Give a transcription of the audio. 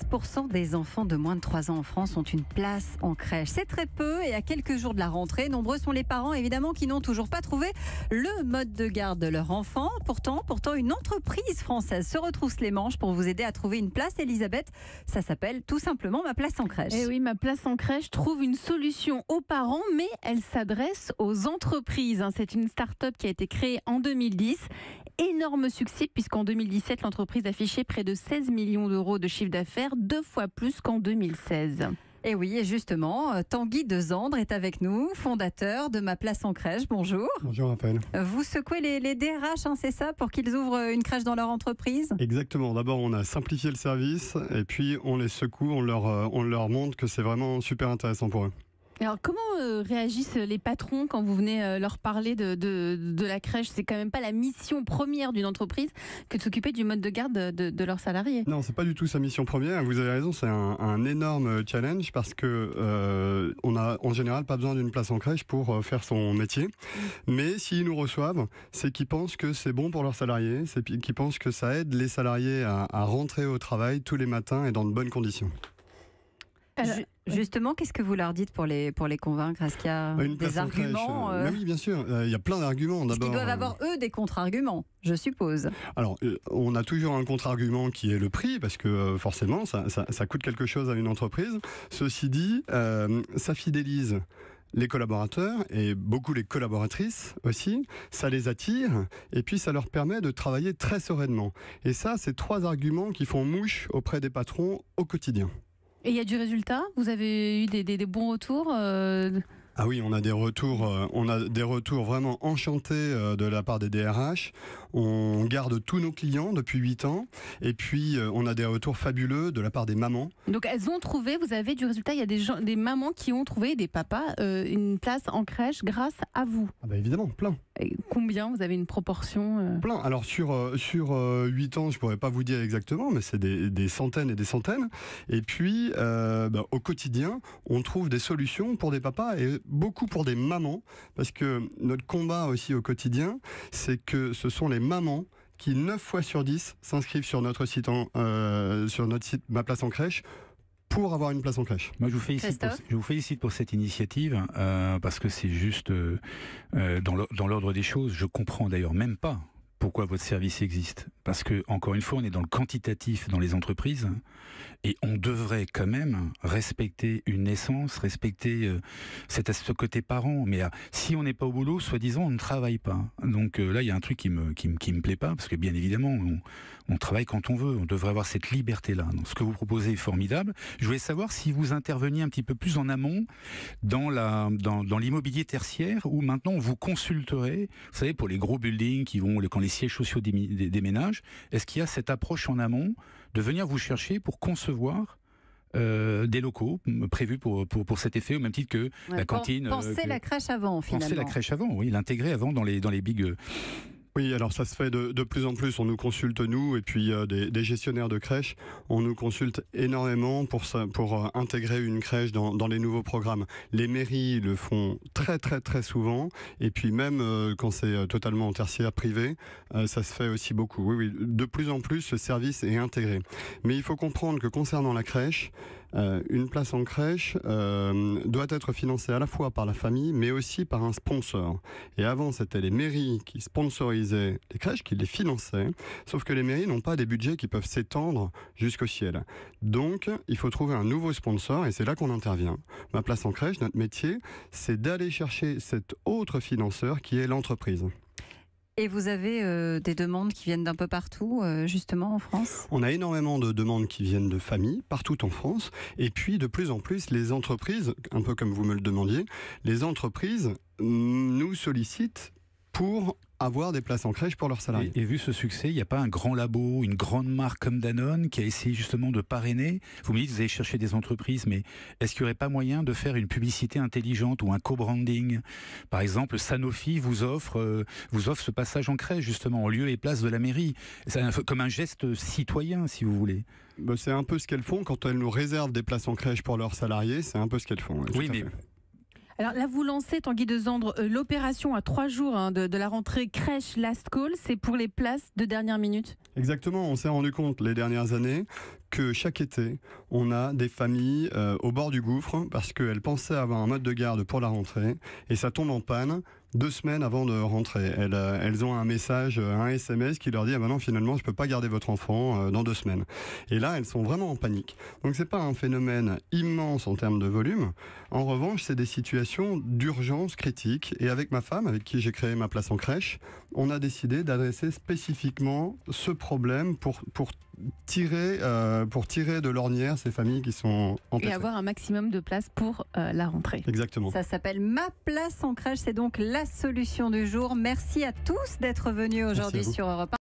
16% des enfants de moins de 3 ans en France ont une place en crèche. C'est très peu et à quelques jours de la rentrée, nombreux sont les parents évidemment qui n'ont toujours pas trouvé le mode de garde de leur enfant. Pourtant, une entreprise française se retrousse les manches pour vous aider à trouver une place. Elisabeth, ça s'appelle tout simplement Ma Place en Crèche. Et oui, Ma Place en Crèche trouve une solution aux parents, mais elle s'adresse aux entreprises. C'est une start-up qui a été créée en 2010. Énorme succès puisqu'en 2017, l'entreprise affichait près de 16 millions d'euros de chiffre d'affaires, 2 fois plus qu'en 2016. Et oui, et justement, Tanguy Dezandre est avec nous, fondateur de Ma Place en Crèche. Bonjour. Bonjour Raphaël. Vous secouez les DRH, c'est ça, pour qu'ils ouvrent une crèche dans leur entreprise ? Exactement. D'abord, on a simplifié le service et puis on les secoue, on leur montre que c'est vraiment super intéressant pour eux. Alors, comment réagissent les patrons quand vous venez leur parler de la crèche ? C'est quand même pas la mission première d'une entreprise que de s'occuper du mode de garde de leurs salariés. Non, c'est pas du tout sa mission première. Vous avez raison, c'est un énorme challenge parce que on a en général pas besoin d'une place en crèche pour faire son métier. Mais s'ils nous reçoivent, c'est qu'ils pensent que c'est bon pour leurs salariés, c'est qu'ils pensent que ça aide les salariés à rentrer au travail tous les matins et dans de bonnes conditions. Justement, qu'est-ce que vous leur dites pour les convaincre ? Est-ce qu'il y a des arguments Oui, bien sûr. Il y a plein d'arguments. Parce qu'ils doivent avoir, eux, des contre-arguments, je suppose. Alors, on a toujours un contre-argument qui est le prix, parce que forcément, ça coûte quelque chose à une entreprise. Ceci dit, ça fidélise les collaborateurs et beaucoup les collaboratrices aussi, ça les attire et puis ça leur permet de travailler très sereinement. Et ça, c'est 3 arguments qui font mouche auprès des patrons au quotidien. Et il y a du résultat ? Vous avez eu des bons retours Ah oui, on a des retours vraiment enchantés de la part des DRH. On garde tous nos clients depuis 8 ans. Et puis, on a des retours fabuleux de la part des mamans. Donc, elles ont trouvé, vous avez du résultat, il y a des mamans qui ont trouvé, des papas, une place en crèche grâce à vous. Ah bah évidemment, plein. Et combien ? Vous avez une proportion Plein. Alors, sur 8 ans, je pourrais pas vous dire exactement, mais c'est des centaines et des centaines. Et puis, au quotidien, on trouve des solutions pour des papas et beaucoup pour des mamans, parce que notre combat aussi au quotidien, c'est que ce sont les mamans qui 9 fois sur 10 s'inscrivent sur notre site Ma Place en Crèche pour avoir une place en crèche. Moi, je vous félicite pour cette initiative parce que c'est juste dans l'ordre des choses. Je comprends d'ailleurs même pas pourquoi votre service existe. Parce que, encore une fois, on est dans le quantitatif dans les entreprises et on devrait quand même respecter une essence, respecter ce côté parent. Mais si on n'est pas au boulot, soi-disant, on ne travaille pas. Donc là, il y a un truc qui me plaît pas, parce que bien évidemment, on travaille quand on veut. On devrait avoir cette liberté-là. Donc ce que vous proposez est formidable. Je voulais savoir si vous interveniez un petit peu plus en amont dans l'immobilier tertiaire, où maintenant on vous consulterait, vous savez, pour les gros buildings quand les sièges sociaux déménagent. Est-ce qu'il y a cette approche en amont de venir vous chercher pour concevoir des locaux prévus pour cet effet, au même titre que la cantine. Penser la crèche avant, finalement. Penser la crèche avant, oui, l'intégrer avant dans les big. Oui, alors ça se fait de plus en plus. On nous consulte, nous, et puis des gestionnaires de crèches. On nous consulte énormément pour intégrer une crèche dans les nouveaux programmes. Les mairies le font très, très, très souvent. Et puis même quand c'est totalement tertiaire privé, ça se fait aussi beaucoup. Oui, de plus en plus, ce service est intégré. Mais il faut comprendre que concernant la crèche, une place en crèche doit être financée à la fois par la famille, mais aussi par un sponsor. Et avant, c'était les mairies qui sponsorisaient les crèches, qui les finançaient, sauf que les mairies n'ont pas des budgets qui peuvent s'étendre jusqu'au ciel. Donc, il faut trouver un nouveau sponsor, et c'est là qu'on intervient. Ma Place en Crèche, notre métier, c'est d'aller chercher cet autre financeur qui est l'entreprise. Et vous avez des demandes qui viennent d'un peu partout, justement, en France ? On a énormément de demandes qui viennent de familles, partout en France. Et puis, de plus en plus, les entreprises, un peu comme vous me le demandiez, les entreprises nous sollicitent pour avoir des places en crèche pour leurs salariés. Et vu ce succès, il n'y a pas un grand labo, une grande marque comme Danone qui a essayé justement de parrainer ? Vous me dites, vous allez chercher des entreprises, mais est-ce qu'il n'y aurait pas moyen de faire une publicité intelligente ou un co-branding ? Par exemple, Sanofi vous offre ce passage en crèche, justement, en lieu et place de la mairie. C'est comme un geste citoyen, si vous voulez. C'est un peu ce qu'elles font quand elles nous réservent des places en crèche pour leurs salariés. C'est un peu ce qu'elles font. Oui, mais... Alors là, vous lancez, Tanguy de Zandre, l'opération à 3 jours de la rentrée crèche Last Call. C'est pour les places de dernière minute? Exactement, on s'est rendu compte les dernières années que chaque été, on a des familles au bord du gouffre parce qu'elles pensaient avoir un mode de garde pour la rentrée et ça tombe en panne 2 semaines avant de rentrer. Elles ont un message, un SMS qui leur dit « Ah ben non, finalement, je ne peux pas garder votre enfant dans 2 semaines ». Et là, elles sont vraiment en panique. Donc, ce n'est pas un phénomène immense en termes de volume. En revanche, c'est des situations d'urgence critique. Et avec ma femme, avec qui j'ai créé ma place en crèche, on a décidé d'adresser spécifiquement ce problème pour tirer de l'ornière ces familles qui sont empêtrées. Et avoir un maximum de place pour la rentrée. Exactement. Ça s'appelle Ma place en crèche, c'est donc la solution du jour. Merci à tous d'être venus aujourd'hui sur Europe 1.